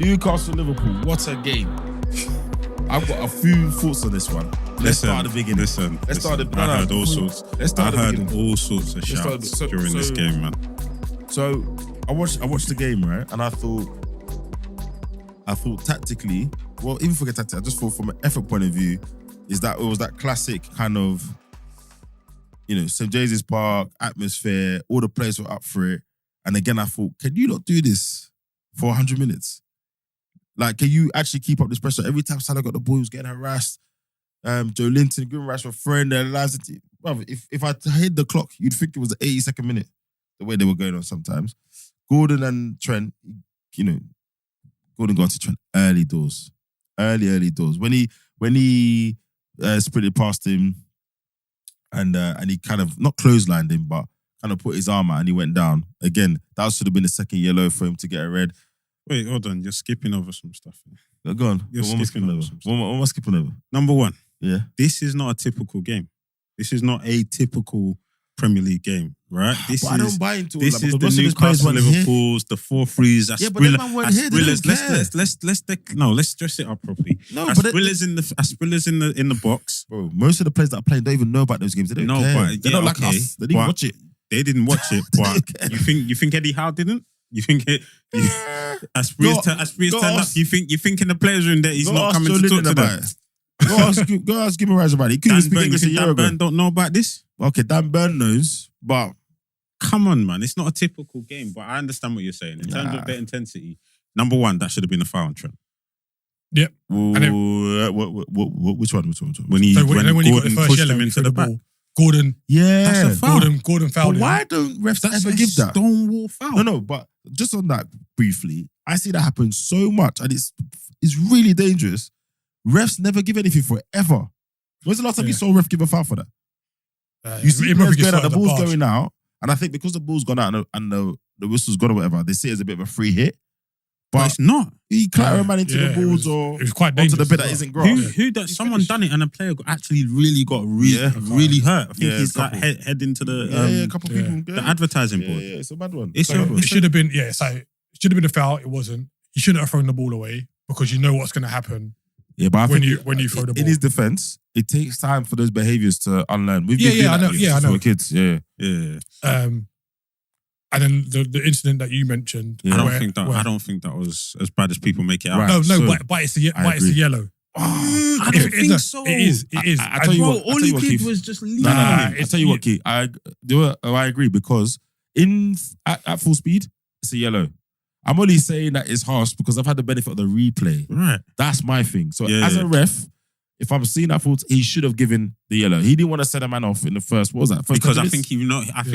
Newcastle Liverpool, what a game. I've got a few thoughts on this one. Let's start at the beginning. I heard all sorts. I heard all sorts of shouts during this game, man. So I watched the game, right? And I thought tactically, well, even forget tactically, I just thought from an effort point of view, is that it was that classic kind of, St. James's Park atmosphere, all the players were up for it. And again, I thought, can you not do this for 100 minutes? Like, can you actually keep up this pressure? Every time Salah got the ball, he was getting harassed. Joe Linton, Grimrash were throwing their lives into it. Brother, if I hit the clock, you'd think it was the 82nd minute, the way they were going on sometimes. Gordon and Trent, Gordon got to Trent early doors. Early doors. When he sprinted past him and he kind of, not clotheslined him, but kind of put his arm out and he went down. Again, that should have been the second yellow for him to get a red. Wait, hold on. You're skipping over some stuff. Go on. You're skipping over some stuff. What am I skipping over? Number one. Yeah. This is not a typical game. This is not a typical Premier League game, right? I don't buy into all this that. This is the Newcastle Liverpools, the 4-3s. Yeah, but everyone weren't here. Let's dress it up properly. No, Asprillas in the box. Bro, most of the players that are playing don't even know about those games. They don't care. But They're not like us. They didn't watch it. They didn't watch it. But you think Eddie Howe didn't? You think Asprillas turned up? You think in the players' room that he's not coming to talk to them? Go ask Gimme Rise about it. He couldn't speak English a year ago. Dan Burn don't know about this? Okay, Dan Burn knows, but come on, man. It's not a typical game, but I understand what you're saying. In terms of their intensity, number one, that should have been a foul on Trent. Yep. Which one? When Gordon pushed him into the back. Gordon. Yeah. That's a foul. Gordon fouled him. Why don't refs ever give that? Stonewall foul. No, but just on that briefly, I see that happen so much and it's really dangerous. Refs never give anything for it, ever. When's the last time you saw a ref give a foul for that? You see players going out, the ball's going out, and I think because the ball's gone out and the whistle's gone or whatever, they see it as a bit of a free hit. But it's not. He clatter a man into the balls or it was quite onto dangerous the bit that isn't grass. Who does? Someone done it and a player actually really got really hurt. I think he's got head into the a couple people. The advertising board. Yeah, it's a bad one. It should have been so it should have been a foul. It wasn't. He shouldn't have thrown the ball away because you know what's going to happen. Yeah, but when you throw the ball. In his defense, it takes time for those behaviours to unlearn. We've been I know. For kids, yeah. And then the incident that you mentioned, I don't think that was as bad as people make it out. Right. But it's a yellow. I don't think so. It is. I tell you what. All he did was just leave. I tell you what, Keith. I agree because at full speed, it's a yellow. I'm only saying that it's harsh because I've had the benefit of the replay. Right. That's my thing. So as a ref, if I'm seeing that fault, he should have given the yellow. He didn't want to send a man off in the first. What was that? Because I think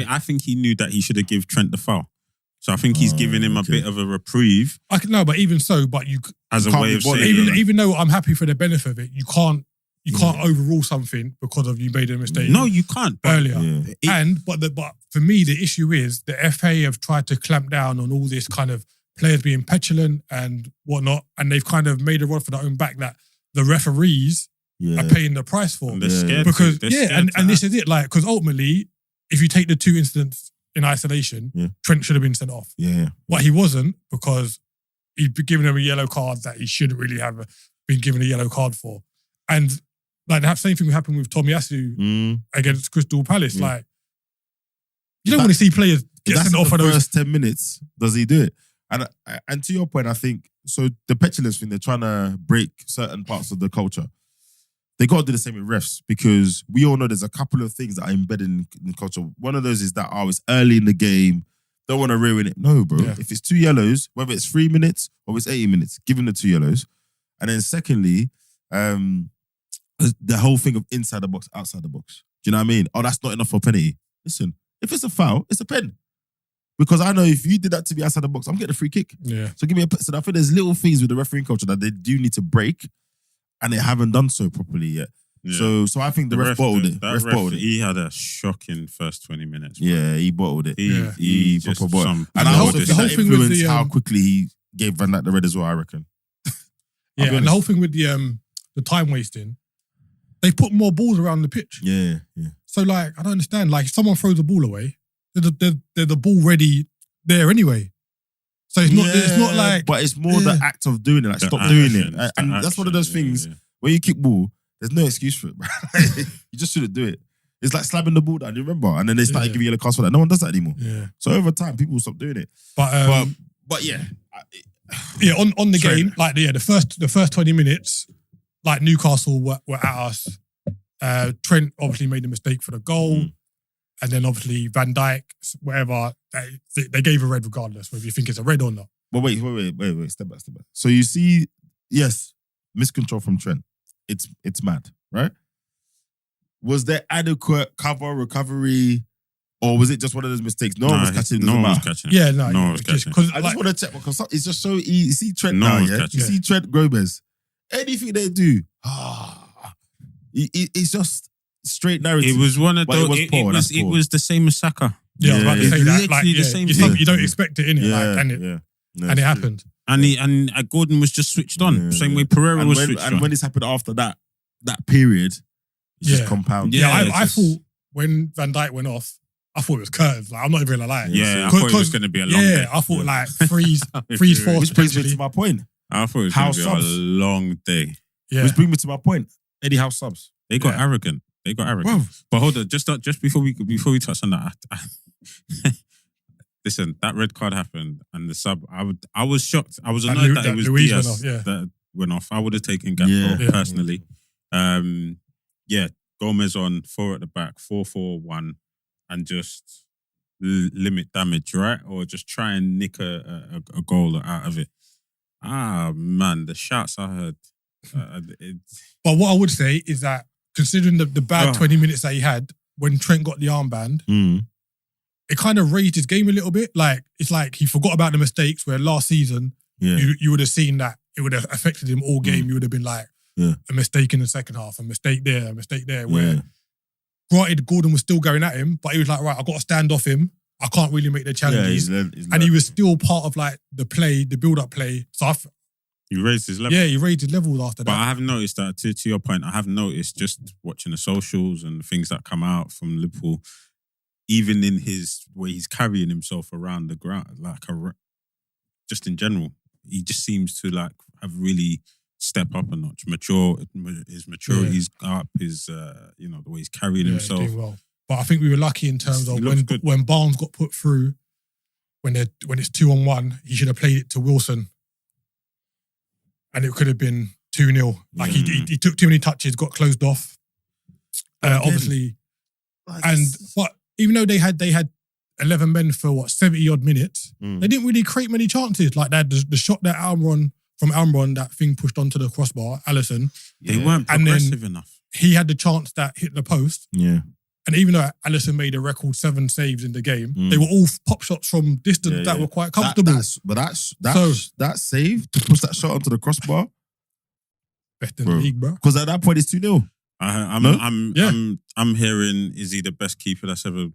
I think he knew that he should have given Trent the foul. So I think he's giving him a bit of a reprieve. But even so, as a way of saying, even though I'm happy for the benefit of it, you can't overrule something because of you made a mistake. No, you can't. Earlier. But for me, the issue is the FA have tried to clamp down on all this kind of players being petulant and whatnot, and they've kind of made a rod for their own back that the referees are paying the price for. And they're scared because and this is it. Like, because ultimately, if you take the two incidents in isolation, Trent should have been sent off. Yeah. But he wasn't because he'd been given him a yellow card that he shouldn't really have been given a yellow card for. And like that same thing happened with Tomiyasu against Crystal Palace. Yeah. Like, you don't want to see players get sent off for those first 10 minutes. Does he do it? And to your point, I think, so the petulance thing, they're trying to break certain parts of the culture. They got to do the same with refs because we all know there's a couple of things that are embedded in the culture. One of those is that, it's early in the game, don't want to ruin it. No, bro. Yeah. If it's 2 yellows, whether it's 3 minutes or it's 80 minutes, give them the 2 yellows. And then secondly, the whole thing of inside the box, outside the box. Do you know what I mean? Oh, that's not enough for a penalty. Listen, if it's a foul, it's a pen. Because I know if you did that to me outside the box, I'm getting a free kick. Yeah. So give me a... So I think there's little things with the refereeing culture that they do need to break, and they haven't done so properly yet. Yeah. So I think the ref bottled it. He had a shocking first 20 minutes. Man. Yeah, he bottled it. He proper bottled it. And I also think that thing with how quickly he gave Van Dijk the red as well, I reckon. And the whole thing with the time wasting, they put more balls around the pitch. Yeah. So like, I don't understand. Like, if someone throws the ball away, there's the ball ready there anyway. So it's not like, but it's more the act of doing it. Like stop doing it, and that's one of those things. Yeah. When you kick ball, there's no excuse for it, bro. You just shouldn't do it. It's like slapping the ball down. You remember? And then they started giving yellow cards for that. No one does that anymore. Yeah. So over time, people will stop doing it. But yeah, on the game, like the first 20 minutes, like Newcastle were at us. Trent obviously made a mistake for the goal, and then obviously Van Dijk, whatever, they gave a red regardless, whether you think it's a red or not. But wait, step back. So you see, yes, miscontrol from Trent. It's mad, right? Was there adequate cover, recovery, or was it just one of those mistakes? No one was catching. No one was catching. Yeah, no one was catching. I just want to check because it's just so easy. You see Trent now, yeah? You see Trent Gomez. Anything they do, it's just straight narrative. It was one of those. It was the same as Saka. Yeah, I was about to say that. Literally the same thing. You don't expect it, innit? And it happened. And Gordon was just switched on. Same way Pereira was switched on. And when this happened after that period, it's just compounded. I thought when Van Dijk went off, I thought it was curtains. Like, I'm not even gonna lie. Yeah, I thought it was going to be a long day. I thought like freeze force. Which brings me to my point. I thought it was going to be a long day. Yeah. Which brings me to my point. Eddie Howe subs. They got arrogant. Bro. But hold on, just before we touch on that, listen, that red card happened and the sub. I was shocked. I was annoyed that it was Luis Diaz that went off. I would have taken Gakpo personally. Gomez on 4 at the back, 4-4-1, and just limit damage, right? Or just try and nick a goal out of it. Ah, man, the shouts I heard. But what I would say is that considering the bad 20 minutes that he had when Trent got the armband, it kind of raised his game a little bit. Like, it's like he forgot about the mistakes where last season you would have seen that it would have affected him all game. You would have been like, a mistake in the second half, a mistake there. Where granted, Gordon was still going at him, but he was like, right, I've got to stand off him. I can't really make the challenges. And he was still part of like the play, the build-up play. So he raised his level. Yeah, he raised his level after that. But I have noticed that, to your point, I have noticed just watching the socials and things that come out from Liverpool, even in his way he's carrying himself around the ground, like just in general, he just seems to like have really step up a notch, his maturity's up, his the way he's carrying himself. He's doing well. But I think we were lucky in terms of when Barnes got put through, when it's 2-on-1, he should have played it to Wilson, and it could have been 2-0. Like he took too many touches, got closed off. Obviously, but even though they had 11 men for 70 odd minutes, they didn't really create many chances. Like that, the shot that Almiron, that thing pushed onto the crossbar, Alisson. They weren't progressive enough. He had the chance that hit the post. Yeah. And even though Alisson made a record 7 saves in the game, they were all pop shots from distance that were quite comfortable. That save to push that shot onto the crossbar, best in the league, bro. Because at that point it's 2-0. I'm hearing, is he the best keeper that's ever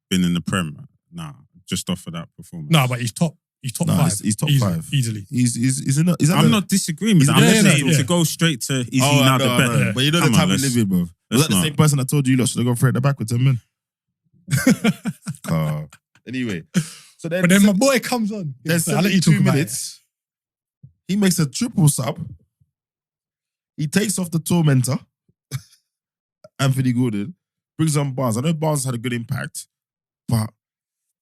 been in the Prem? Nah, just off of that performance. No, but he's top 5. He's top 5 easily. I'm not disagreeing with that. I'm just saying to go straight to is he now the better? But you know the time we live in, bro. Was that the same person that told you lot should have gone for it at the back with 10 men? Anyway, but then my boy comes on. I'll let you talk 2 minutes. He makes a triple sub. He takes off the tormentor, Anthony Gordon, brings on Barnes. I know Barnes had a good impact, but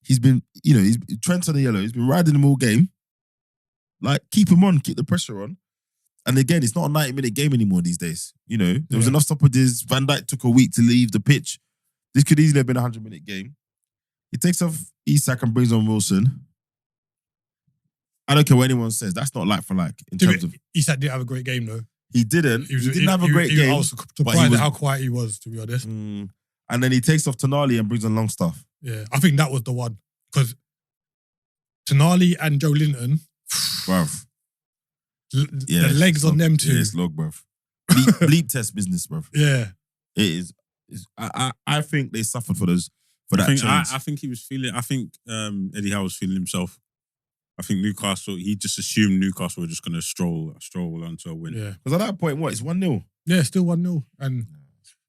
he's been, he's Trent's on the yellow. He's been riding him all game. Like, keep him on, keep the pressure on. And again, it's not a 90-minute game anymore these days. There was enough stoppages. Van Dijk took a week to leave the pitch. This could easily have been a 100-minute game. He takes off Isak and brings on Wilson. I don't care what anyone says. That's not like for like. In terms of Isak didn't have a great game though. He didn't. He didn't have a great game. I was surprised at how quiet he was, to be honest. And then he takes off Tonali and brings on Longstaff. Yeah, I think that was the one. Because Tonali and Joe Linton, bruv. The legs on them two. Yeah, it's log, bruv. Bleep test business, bruv. Yeah. It is. I think they suffered for that change. I think he was feeling, Eddie Howe was feeling himself. I think Newcastle, he just assumed Newcastle were just going to stroll onto a win. Yeah. Because at that point, it's 1-0. Yeah, still 1-0.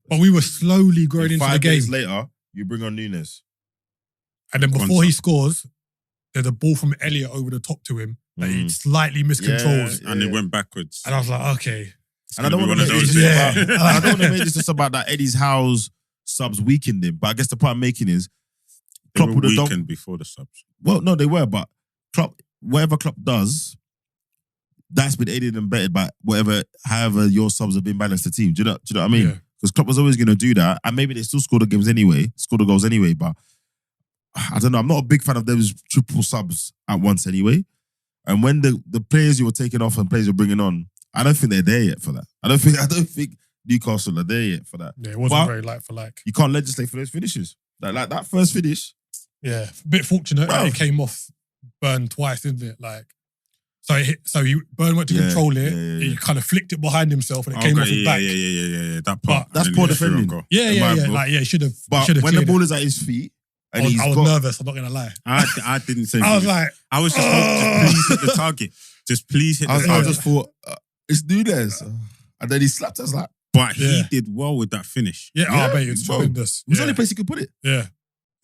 But we were slowly growing into the game. 5 days later, you bring on Núñez. And then before he scores, there's a ball from Elliott over the top to him that he slightly miscontrols. And it went backwards. And I was like, okay. And I don't want to make this I don't want to make this just about that Eddie's Howe's subs weakened him. But I guess the point I'm making is Klopp would have weakened before the subs. Well, no, they were, but Klopp, whatever Klopp does, that's been aided and abetted by however your subs have been balanced the team. Do you know what I mean? Because Klopp was always going to do that, and maybe they still score the goals anyway. But I don't know. I'm not a big fan of those triple subs at once anyway. And when the players you were taking off and players you're bringing on, I don't think they're there yet for that. I don't think Newcastle are there yet for that. Yeah, it wasn't very like for like. You can't legislate for those finishes. Like that first finish. Yeah, a bit fortunate that it came off Burn twice, didn't it? Like, Burn went to control it. Yeah. He kind of flicked it behind himself, and it came off his back. Yeah. That part. That's poor defending. Yeah. Like, he should have. But when the ball is at his feet, and I was nervous. I'm not gonna lie. I didn't say. I was like, I was just please hit the target. Just please hit the target. I just thought it's Núñez, and then he slapped us like. But he did well with that finish. Yeah, I bet it's tremendous. It was the only place he could put it. Yeah.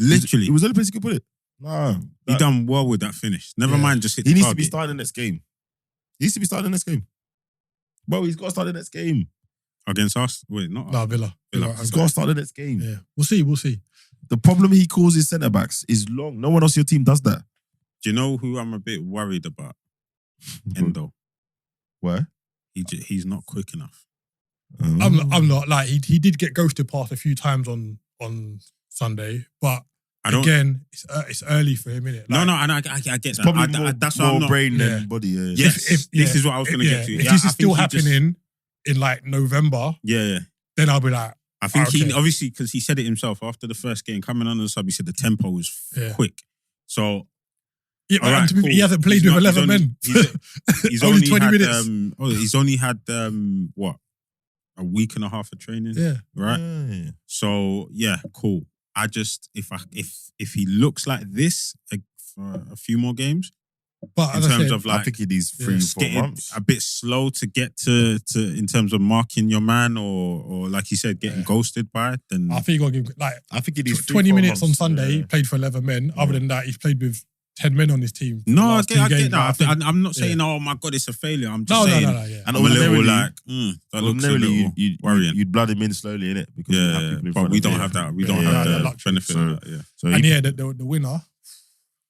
Literally. It was the only place he could put it. No. He done well with that finish. Never mind just hit the target. He needs to be starting the next game. Bro, he's got to start the next game. Against us? Wait, not us. No, Villa. He's got to start the next game. Yeah. We'll see. The problem he causes centre-backs is long. No one else on your team does that. Do you know who I'm a bit worried about? Endo. Why? He's not quick enough. I'm not. Like, he did get ghosted past a few times on Sunday, but again, it's early for him, innit? Like, no, and I get that. Probably that's more brain than body. Yes, this is what I was going to get to. If this is still happening in like November, then I'll be like, I think he obviously, because he said it himself after the first game, coming on the sub, he said the tempo was quick. So he hasn't played with 11 men. He's only 20 minutes. He's only had what? A week and a half of training. Yeah. Right? Yeah. So cool. I just if he looks like this for a few more games, but in terms of like, I think he needs 3-4 months. A bit slow to get to in terms of marking your man or like you said, getting ghosted by it. Then I think you got to give I think he needs 20 minutes on Sunday. He played for 11 men. Other than that, he's played with 10 men on his team. No, I get that. I'm not saying, oh my God, it's a failure. I'm just saying. No, yeah. And I'm a little like, that looks a little worrying. You'd blood him in slowly, innit? Because but we don't have that. We don't have the benefit of that, the winner,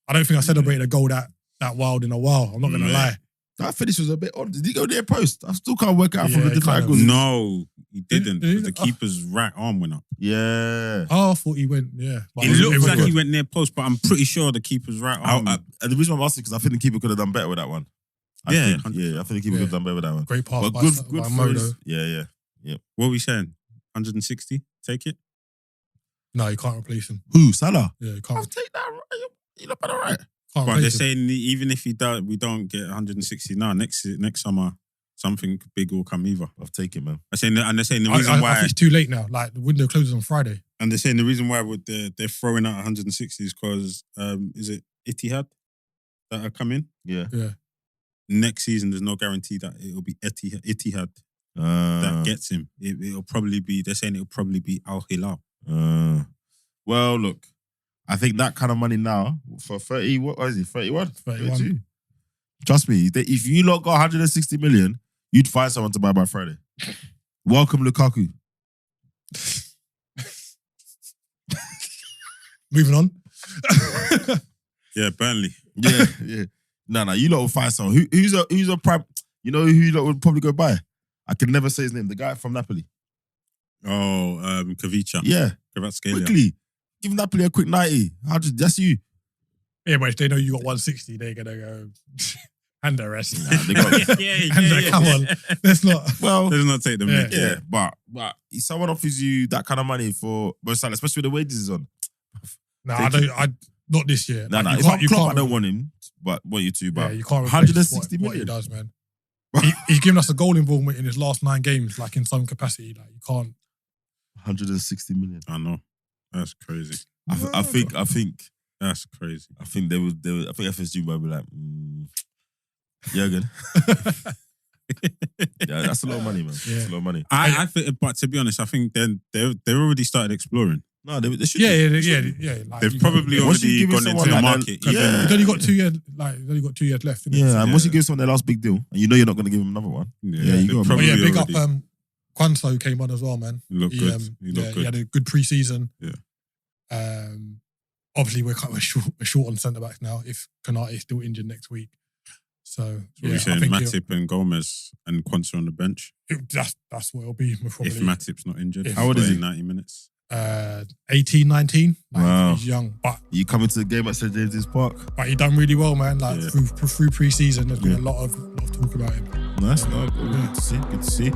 I don't think I celebrated a goal that wild in a while. I'm not going to lie. That finish was a bit odd. Did he go near post? I still can't work out from the different angles. No, he didn't. The keeper's right arm went up. Yeah. Oh, I thought he went, But it looks like he went near post, but I'm pretty sure the keeper's right arm. And the reason I'm asking because I think the keeper could have done better with that one. I think the keeper could have done better with that one. Great pass by Modo. Yeah. What are we saying? 160? Take it? No, you can't replace him. Who? Salah? Yeah, you can't. I'll take that. You look better, right? But they're saying even if we don't get 160 now, next summer something big will come either. I'll take it, man. They're saying the reason why I think it's too late now. Like the window closes on Friday, and they're saying the reason why they're throwing out 160 is because is it Etihad that are coming? Yeah. Next season, there's no guarantee that it'll be Etihad that gets him. It'll probably be. They're saying it'll probably be Al Hilal. Well, look. I think that kind of money now for 30, what is it? 31? 32? Trust me, if you lot got 160 million, you'd find someone to buy by Friday. Welcome, Lukaku. Moving on. Yeah, Burnley. Yeah. No, you lot will find someone. Who's a prime? You know who you lot would probably go buy? I can never say his name. The guy from Napoli. Oh, Kavicha. Yeah. Kvaratskhelia. Quickly. Give Napoli a quick 90. That's you. Yeah, but if they know you got 160, they're going to go hand the rest. Come on. Let's not. Well, let's not take them. Yeah, but if someone offers you that kind of money for both sides, especially with the wages is on. No, I not this year. No. If I'm Klopp, I don't want him, but want you to. But you can't 160 million. What he does, man. He's given us a goal involvement in his last 9 games, like in some capacity. Like you can't. 160 million. I know. That's crazy. I think that's crazy. I think I think FSG might be like, Jurgen. That's a lot of money, man. Yeah. That's a lot of money. I think, but to be honest, I think they've already started exploring. No, they should. Yeah. Like, They've probably already gone into the market. He's only got 2 years. Like, he's only got 2 years left. Yeah, and once you give someone their last big deal, and you know you're not going to give them another one. Yeah, you got. But big up. Quanso came on as well, man. He looked good. He had a good pre-season. Yeah. Obviously, we're short on centre backs now. If Konate is still injured next week, so we're saying Matip and Gomez and Quanso on the bench. That's what it'll be. Probably. If Matip's not injured, how old is he? 90 minutes. 18, 19. Like, wow, he's young. But you coming to the game at St James's Park? But he done really well, man. Like through pre-season, there's been a lot of talk about him. Nice, good to see. Good to see.